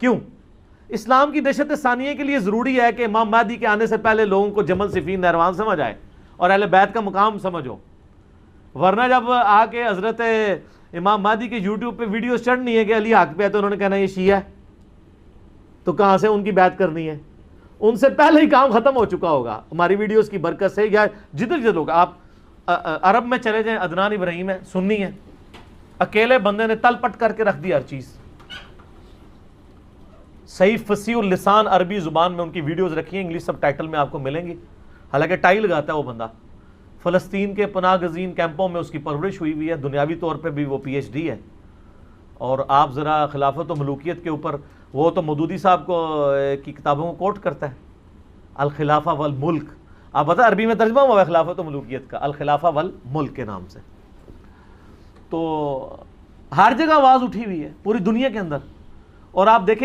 کیوں؟ اسلام کی دہشت ثانیہ کے لیے ضروری ہے کہ امام مہدی کے آنے سے پہلے لوگوں کو جمل صفین نہروان سمجھ آئے اور اہل بیت کا مقام سمجھو، ورنہ جب آ کے حضرت امام مہدی کے یوٹیوب پہ ویڈیوز چڑھنی ہے کہ علی حق پہ ہے تو انہوں نے کہنا یہ شیعہ ہے، تو کہاں سے ان کی بیعت کرنی ہے؟ ان سے پہلے ہی کام ختم ہو چکا ہوگا ہماری ویڈیوز کی برکت سے. یا جدھر جدھر ہوگا، آپ عرب میں چلے جائیں، عدنان ابراہیم ہے، سنی ہے، اکیلے بندے نے تل پٹ کر کے رکھ دی ہر چیز. صحیح فصیح اللسان عربی زبان میں ان کی ویڈیوز رکھی ہیں، انگلش سب ٹائٹل میں آپ کو ملیں گی. حالانکہ ٹائی لگاتا ہے وہ بندہ. فلسطین کے پناہ گزین کیمپوں میں اس کی پرورش ہوئی ہوئی ہے، دنیاوی طور پہ بھی وہ پی ایچ ڈی ہے. اور آپ ذرا خلافت و ملوکیت کے اوپر، وہ تو مودودی صاحب کو کی کتابوں کو کوٹ کرتا ہے، الخلافہ والملک. آپ بتا عربی میں ترجمہ ہوا ہے خلافت و ملوکیت کا الخلافہ والملک کے نام سے. تو ہر جگہ آواز اٹھی ہوئی ہے پوری دنیا کے اندر. اور آپ دیکھیں